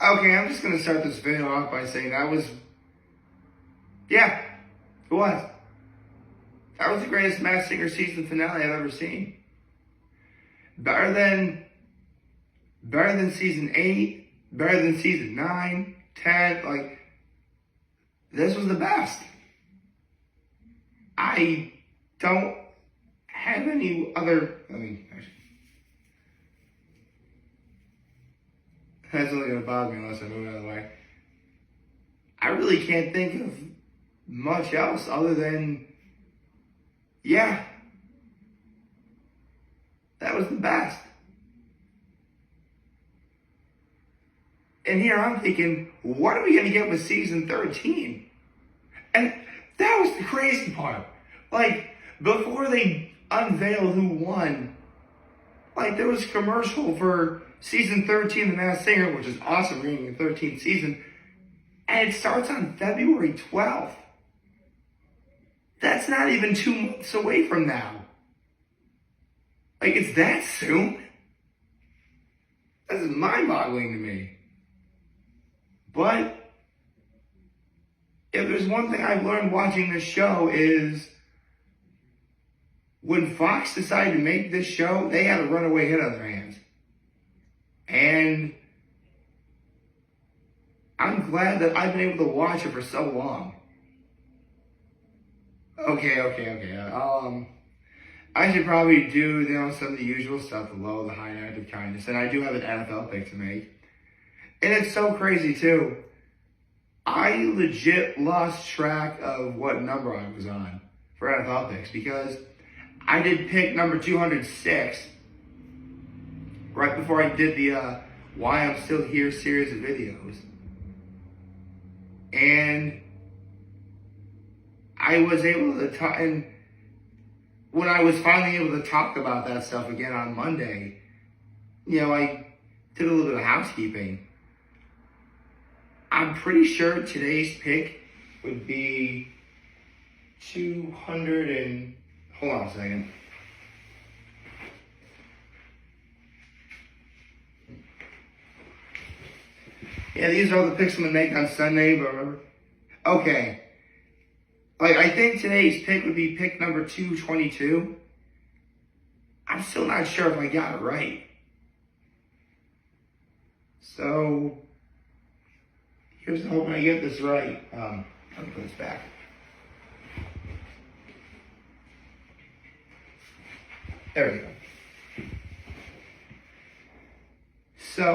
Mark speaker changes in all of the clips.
Speaker 1: Okay, I'm just gonna start this video off by saying yeah, it was. That was the greatest Masked Singer season finale I've ever seen. Better than season 8, better than season 9, 10, like, this was the best. I don't have any other, that's only gonna bother me unless I move out of the way. I really can't think of much else other than, yeah, that was the best. And here I'm thinking, what are we going to get with season 13? And that was the crazy part. Like, before they unveiled who won, like, there was a commercial for season 13 of The Masked Singer, which is awesome, reading the 13th season, and it starts on February 12th. That's not even 2 months away from now. Like, it's that soon? That's mind-boggling to me. But if there's one thing I've learned watching this show is when Fox decided to make this show, they had a runaway hit on their hands. And I'm glad that I've been able to watch it for so long. Okay. I should probably do, some of the usual stuff, the low, the high, and active kindness. And I do have an NFL pick to make. And it's so crazy, too. I legit lost track of what number I was on for NFL picks because I did pick number 206 right before I did the Why I'm Still Here series of videos. And I was able to talk, and when I was finally able to talk about that stuff again on Monday, I did a little bit of housekeeping. I'm pretty sure today's pick would be 200 and... Hold on a second. Yeah, these are all the picks I'm going to make on Sunday, but remember... Okay. I think today's pick would be pick number 222. I'm still not sure if I got it right. So... here's hoping I get this right. Let me put this back. There we go. So,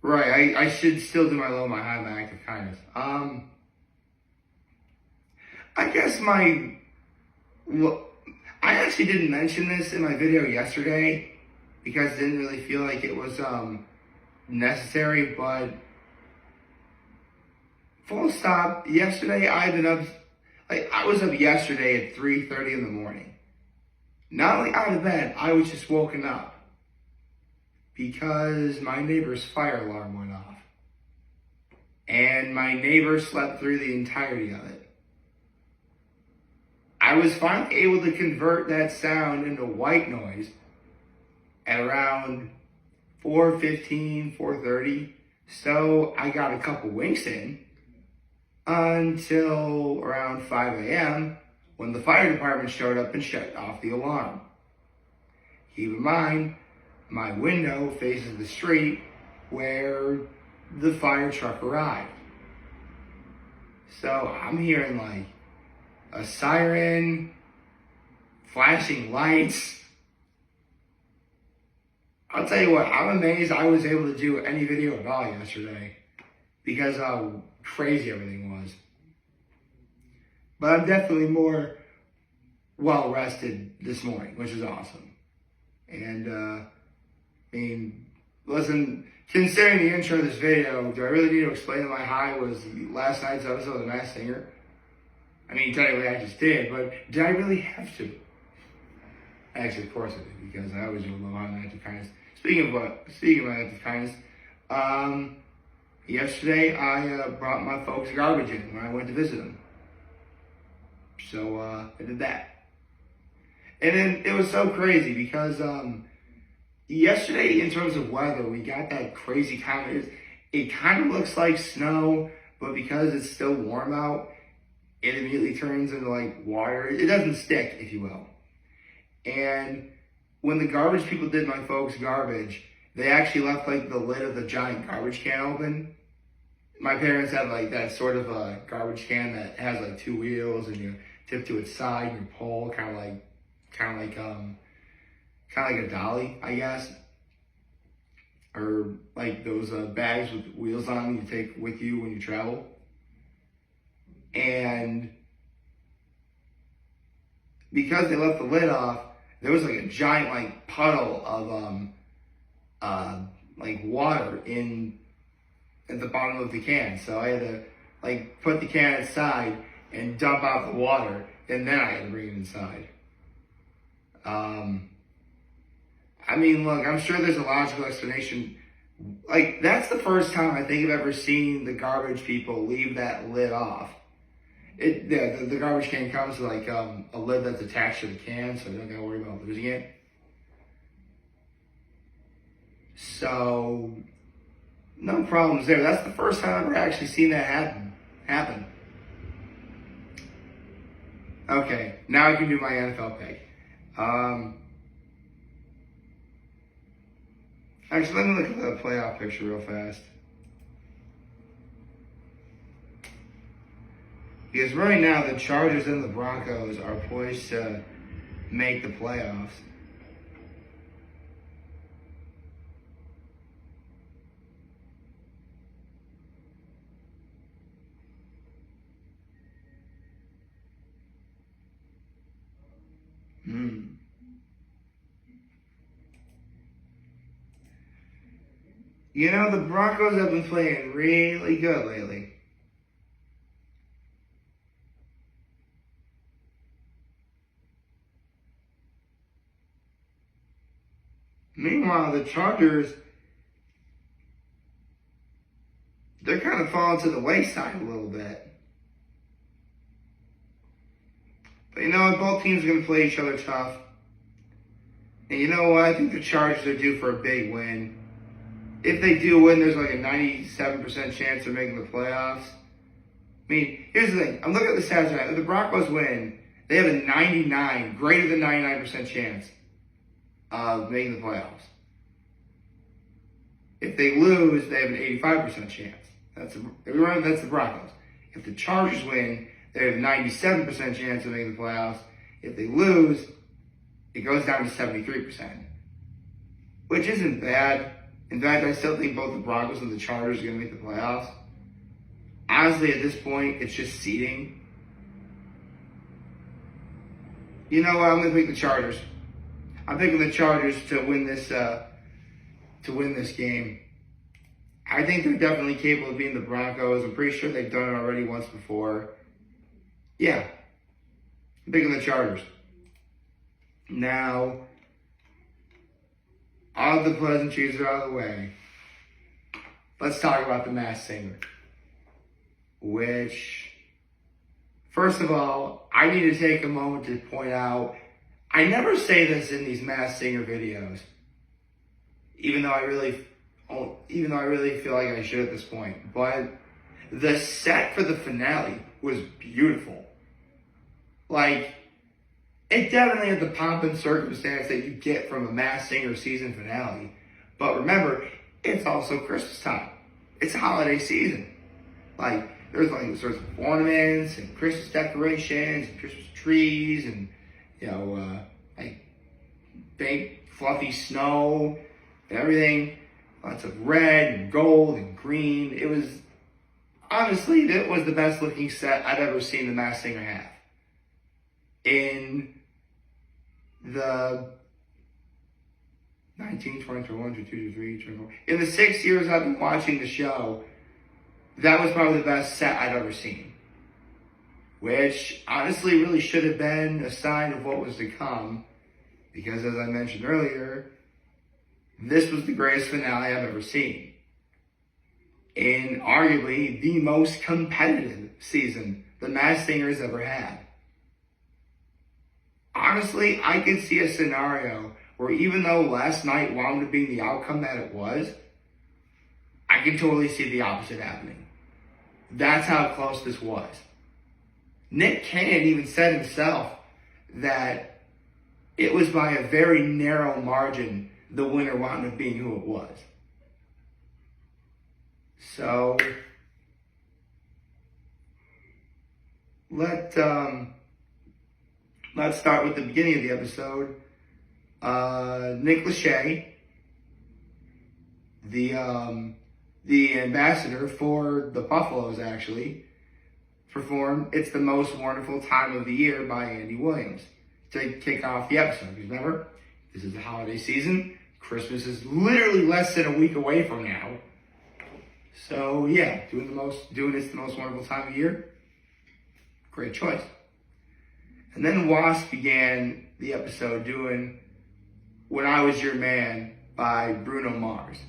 Speaker 1: right, I should still do my low, my high, my active kindness. I guess I actually didn't mention this in my video yesterday because I didn't really feel like it was, necessary, but full stop. Yesterday I've been up, I was up yesterday at 3:30 in the morning. Not only out of bed, I was just woken up because my neighbor's fire alarm went off. And my neighbor slept through the entirety of it. I was finally able to convert that sound into white noise at around 4:15, 4:30. So I got a couple winks in until around 5 a.m. when the fire department showed up and shut off the alarm. Keep in mind, my window faces the street where the fire truck arrived. So I'm hearing a siren, flashing lights. I'll tell you what, I'm amazed I was able to do any video at all yesterday because how crazy everything was. But I'm definitely more well rested this morning, which is awesome. And, listen, considering the intro of this video, do I really need to explain that my high was last night's episode of The Masked Singer? Technically I just did, but did I really have to? Actually, of course I did, because I always do a low on active kindness. Speaking of active kindness, yesterday I brought my folks garbage in when I went to visit them. So I did that. And then it was so crazy because yesterday, in terms of weather, we got that crazy time. It kind of looks like snow, but because it's still warm out, it immediately turns into like water. It doesn't stick, if you will. And when the garbage people did my folks' garbage, they actually left like the lid of the giant garbage can open. My parents had like that sort of a garbage can that has like two wheels, and you tip to its side and you pull, kind of like a dolly, I guess, or like those bags with wheels on them you take with you when you travel. And because they left the lid off, there was like a giant like puddle of like water in at the bottom of the can. So I had to like put the can aside and dump out the water, and then I had to bring it inside. I mean, look, I'm sure there's a logical explanation. Like, that's the first time I think I've ever seen the garbage people leave that lid off. The garbage can comes with like a lid that's attached to the can, so you don't gotta worry about losing it. So, no problems there. That's the first time I've ever actually seen that happen. Okay, now I can do my NFL pick. Actually, let me look at the playoff picture real fast. Because right now, the Chargers and the Broncos are poised to make the playoffs. You know, the Broncos have been playing really good lately. Meanwhile, the Chargers, they're kind of falling to the wayside a little bit. But you know what? Both teams are going to play each other tough. And you know what? I think the Chargers are due for a big win. If they do win, there's like a 97% chance of making the playoffs. I mean, here's the thing. I'm looking at the stats right now. If the Broncos win, they have a greater than 99% chance of making the playoffs. If they lose, they have an 85% chance. That's the Broncos. If the Chargers win, they have a 97% chance of making the playoffs. If they lose, it goes down to 73%, which isn't bad. In fact, I still think both the Broncos and the Chargers are going to make the playoffs. Honestly, at this point, it's just seeding. You know what? I'm going to pick the Chargers. I'm picking the Chargers to win this game. I think they're definitely capable of beating the Broncos. I'm pretty sure they've done it already once before. Yeah, I'm picking the Chargers. Now, all the pleasantries are out of the way. Let's talk about the Masked Singer. Which, first of all, I need to take a moment to point out, I never say this in these Masked Singer videos, even though I really feel like I should at this point. But the set for the finale was beautiful. Like, it definitely had the pomp and circumstance that you get from a Masked Singer season finale. But remember, it's also Christmas time. It's a holiday season. Like, there's like sorts of ornaments and Christmas decorations and Christmas trees and, like big fluffy snow and everything. Lots of red and gold and green. It was the best looking set I've ever seen the Masked Singer have. In the 19, 20, 21, 22, 23, 24. In the 6 years I've been watching the show, that was probably the best set I've ever seen. Which honestly really should have been a sign of what was to come. Because as I mentioned earlier, this was the greatest finale I've ever seen. In arguably the most competitive season the Masked Singer has ever had. Honestly, I could see a scenario where even though last night wound up being the outcome that it was, I can totally see the opposite happening. That's how close this was. Nick Cannon even said himself that it was by a very narrow margin the winner wound up being who it was. So let's start with the beginning of the episode. Nick Lachey, the ambassador for the Buffaloes, actually performed "It's the Most Wonderful Time of the Year" by Andy Williams to kick off the episode. Because remember, this is the holiday season. Christmas is literally less than a week away from now. So yeah, doing "It's the Most Wonderful Time of Year." Great choice. And then Wasp began the episode doing "When I Was Your Man" by Bruno Mars.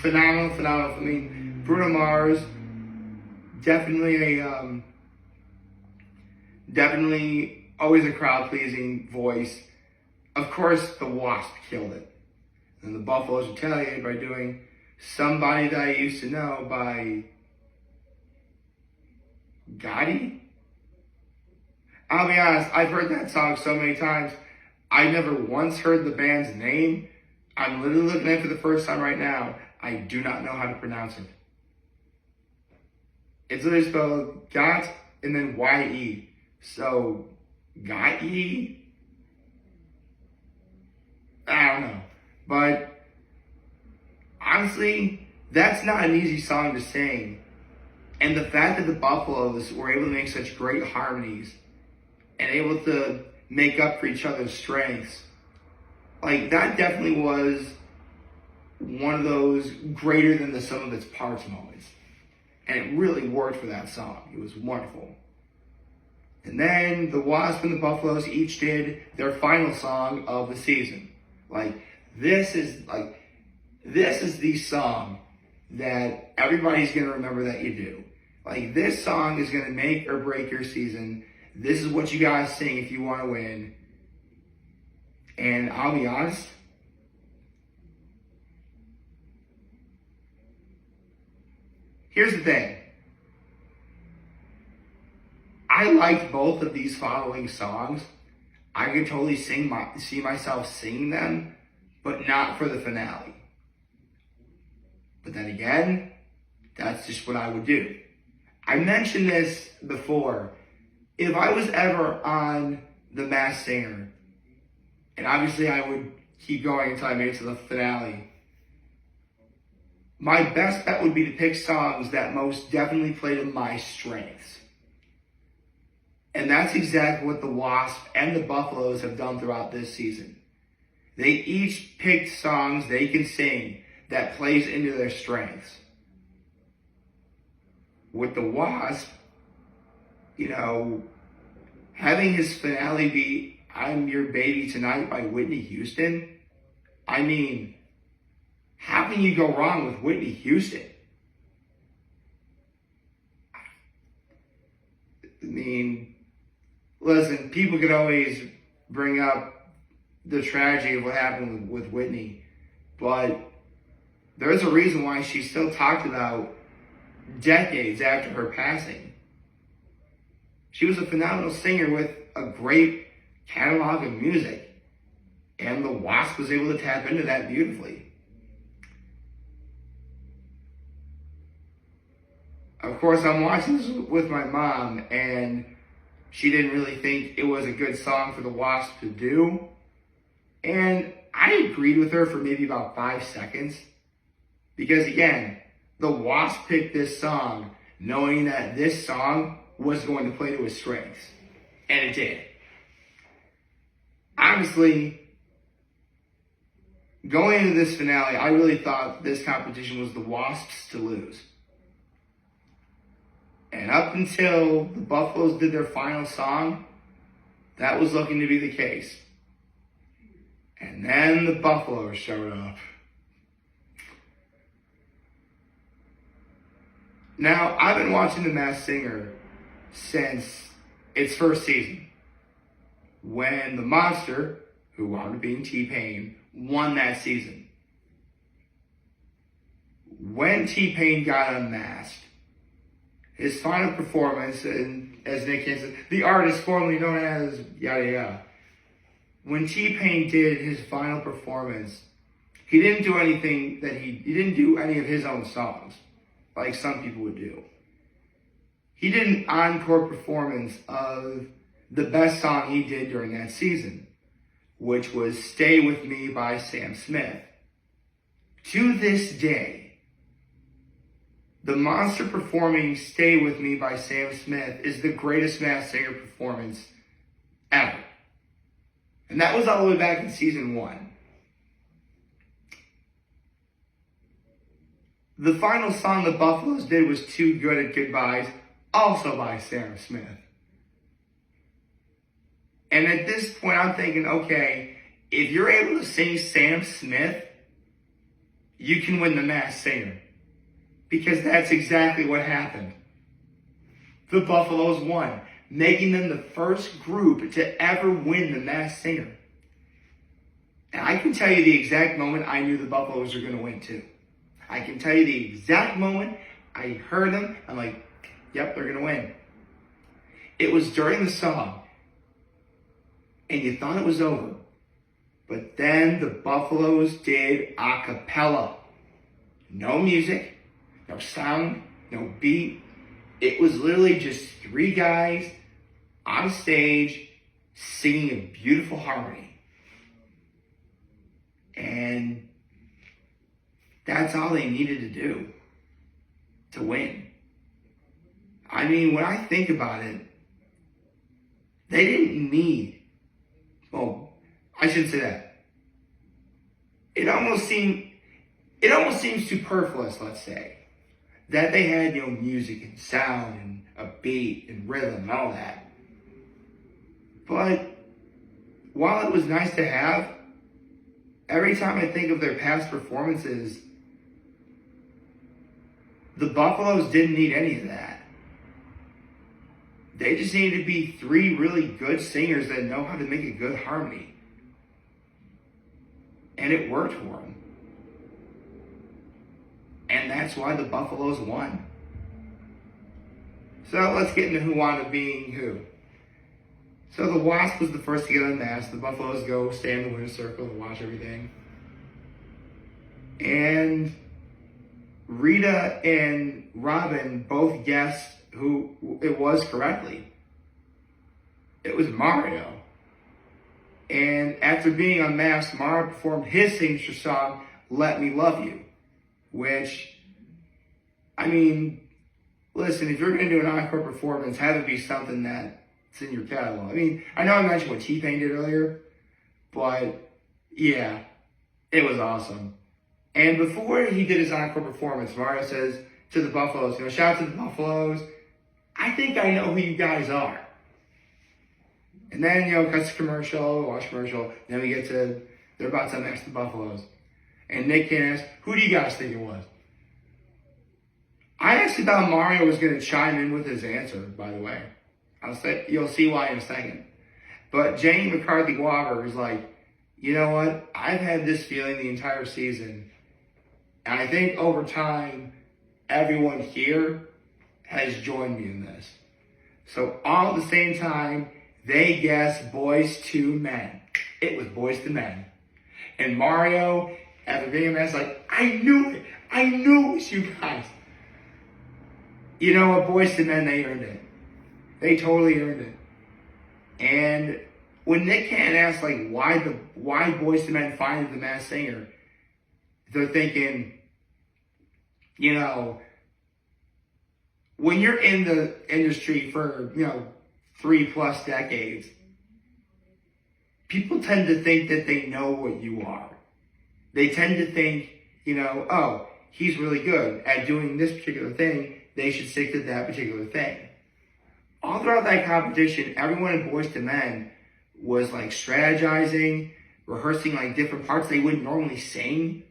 Speaker 1: Phenomenal. I mean, Bruno Mars, definitely always a crowd-pleasing voice. Of course, the Wasp killed it. And the Buffaloes retaliated by doing "Somebody That I Used to Know" by Gotti. I'll be honest, I've heard that song so many times. I never once heard the band's name. I'm literally looking at it for the first time right now. I do not know how to pronounce it. It's literally spelled Got and then Y-E. So, Gotti? I don't know. But, honestly, that's not an easy song to sing. And the fact that the Buffaloes were able to make such great harmonies and able to make up for each other's strengths, like, that definitely was one of those greater than the sum of its parts moments. And it really worked for that song. It was wonderful. And then the Wasp and the Buffaloes each did their final song of the season. This is the song that everybody's going to remember that you do. This song is going to make or break your season. This is what you guys sing if you want to win. And I'll be honest, here's the thing. I liked both of these following songs. I could totally see myself singing them, but not for the finale. But then again, that's just what I would do. I mentioned this before. If I was ever on The Masked Singer, and obviously I would keep going until I made it to the finale, my best bet would be to pick songs that most definitely play to my strengths. And that's exactly what the Wasp and the Buffaloes have done throughout this season. They each picked songs they can sing that plays into their strengths. With the Wasp, having his finale be "I'm Your Baby Tonight" by Whitney Houston, I mean, how can you go wrong with Whitney Houston? I mean, listen, people could always bring up the tragedy of what happened with Whitney, but there's a reason why she's still talked about decades after her passing. She was a phenomenal singer with a great catalog of music, and the Wasp was able to tap into that beautifully. Of course, I'm watching this with my mom, and she didn't really think it was a good song for the Wasp to do. And I agreed with her for maybe about 5 seconds. Because again, the Wasp picked this song knowing that this song was going to play to his strengths. And it did. Honestly, going into this finale, I really thought this competition was the Wasps to lose. And up until the Buffaloes did their final song, that was looking to be the case. And then the Buffaloes showed up. Now, I've been watching The Masked Singer since its first season, when the monster, who wound up being T-Pain, won that season. When T-Pain got unmasked, his final performance, and as Nick Cannon said, the artist formerly known as yada yada. When T-Pain did his final performance, he didn't do anything that he didn't do any of his own songs, like some people would do. He did an encore performance of the best song he did during that season, which was Stay With Me by Sam Smith. To this day, the monster performing Stay With Me by Sam Smith is the greatest Masked Singer performance ever. And that was all the way back in season 1. The final song the Buffaloes did was Too Good at Goodbyes, also by Sam Smith. And at this point, I'm thinking, okay, if you're able to sing Sam Smith, you can win the Masked Singer. Because that's exactly what happened. The Buffaloes won, making them the first group to ever win the Masked Singer. And I can tell you the exact moment I knew the Buffaloes were going to win too. I can tell you the exact moment I heard them, I'm like, yep, they're going to win. It was during the song, and you thought it was over. But then the Buffaloes did a cappella. No music, no sound, no beat. It was literally just 3 guys on stage singing a beautiful harmony. And that's all they needed to do to win. I mean, when I think about it, they didn't need, well, I shouldn't say that. It almost seems superfluous, let's say, that they had, music and sound and a beat and rhythm and all that. But while it was nice to have, every time I think of their past performances, the Buffaloes didn't need any of that. They just needed to be 3 really good singers that know how to make a good harmony. And it worked for them. And that's why the Buffaloes won. So let's get into who wound up being who. So the Wasp was the first to get unmasked. The Buffaloes go stay in the winner's circle and watch everything. And Rita and Robin both guessed who it was correctly. It was Mario. And after being unmasked, Mario performed his signature song, Let Me Love You. Which, I mean, listen, if you're going to do an encore performance, have it be something that's in your catalog. I mean, I know I mentioned what T-Pain did earlier, but yeah, it was awesome. And before he did his encore performance, Mario says to the Buffaloes, shout out to the Buffaloes, I think I know who you guys are. And then, cuts to commercial, watch commercial, then we get to, they're about to unmask the Buffaloes. And Nick Cannon asked, who do you guys think it was? I actually thought Mario was going to chime in with his answer, by the way. You'll see why in a second. But Janie McCarthy-Walker is like, you know what? I've had this feeling the entire season. And I think over time, everyone here has joined me in this. So all at the same time, they guessed Boyz II Men. It was Boyz II Men. And Mario, after being unmasked, like, I knew it. I knew it was you guys. You know what? Boyz II Men, they earned it. They totally earned it. And when Nick Cannon asked, like, why Boyz II Men finally the Masked Singer, they're thinking, when you're in the industry for, 3+ decades, people tend to think that they know what you are. They tend to think, oh, he's really good at doing this particular thing. They should stick to that particular thing. All throughout that competition, everyone in Boyz II Men was like strategizing, rehearsing like different parts they wouldn't normally sing.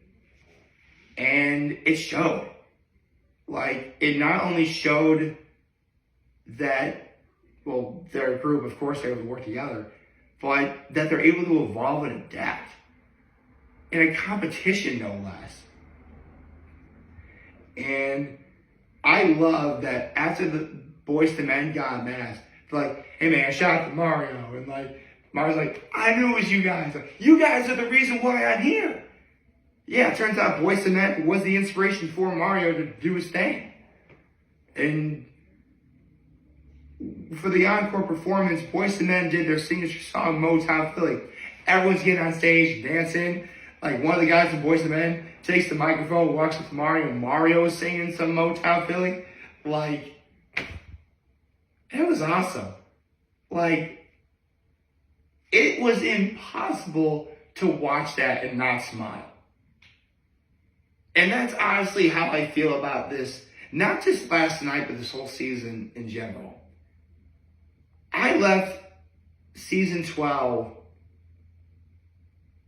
Speaker 1: And it showed. Like, it not only showed that, well, their group, of course, they would work together, but that they're able to evolve and adapt in a competition, no less. And I love that after the Boyz II Men got unmasked, they're like, hey man, shout out to Mario. And like, Mario's like, I knew it was you guys. Like, you guys are the reason why I'm here. Yeah, it turns out Boyz II Men was the inspiration for Mario to do his thing. And for the encore performance, Boyz II Men did their signature song, Motown Philly. Everyone's getting on stage, dancing. Like, one of the guys from Boyz II Men takes the microphone, walks up to Mario, and Mario is singing some Motown Philly. Like, it was awesome. Like, it was impossible to watch that and not smile. And that's honestly how I feel about this, not just last night, but this whole season in general. I left season 12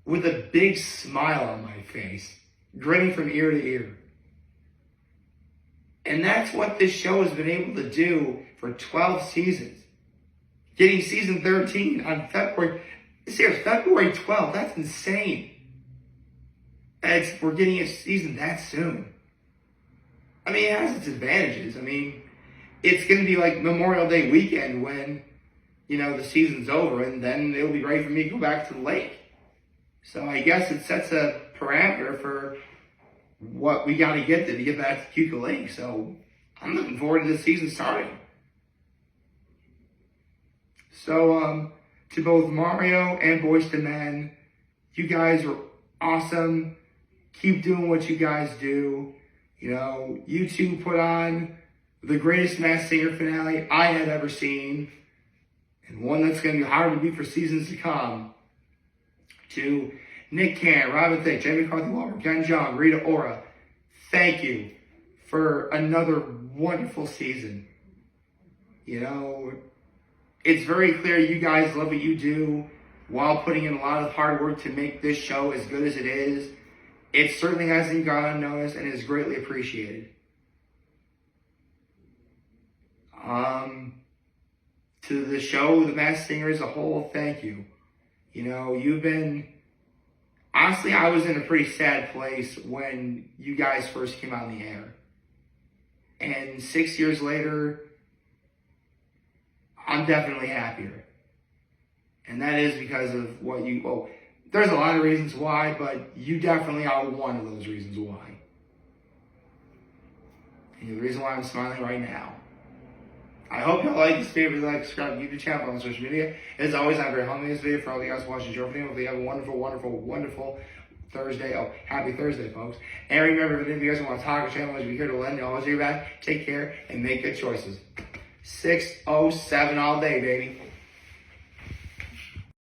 Speaker 1: with a big smile on my face, grinning from ear to ear. And that's what this show has been able to do for 12 seasons. Getting season 13 on February 12th, that's insane. We're getting a season that soon. I mean, it has its advantages. I mean, it's going to be like Memorial Day weekend when, the season's over, and then it'll be ready for me to go back to the lake. So I guess it sets a parameter for what we got to get to get back to Keuka Lake. So I'm looking forward to this season starting. So to both Mario and Boyz II Men, you guys are awesome. Keep doing what you guys do. You two put on the greatest Masked Singer finale I had ever seen, and one that's going to be hard to beat for seasons to come. To Nick Cannon, Robin Thicke, Jamie McCarthy Walker, Ken Jeong, Rita Ora, thank you for another wonderful season. It's very clear you guys love what you do while putting in a lot of hard work to make this show as good as it is. It certainly hasn't gone unnoticed and is greatly appreciated. To the show, The Masked Singer as a whole, thank you. You've been... Honestly, I was in a pretty sad place when you guys first came out on the air. And 6 years later, I'm definitely happier. And that is because of what there's a lot of reasons why, but you definitely are one of those reasons why. And you're the reason why I'm smiling right now. I hope y'all like this video. If you like, subscribe to the YouTube channel on social media. As always, I'm very humble in this video for all you guys watching your video. Hope you have a wonderful, wonderful, wonderful Thursday. Oh, happy Thursday, folks. And remember, if you guys want to talk or channel, we'll be here to lend you always your back. Take care and make good choices. 607 all day, baby.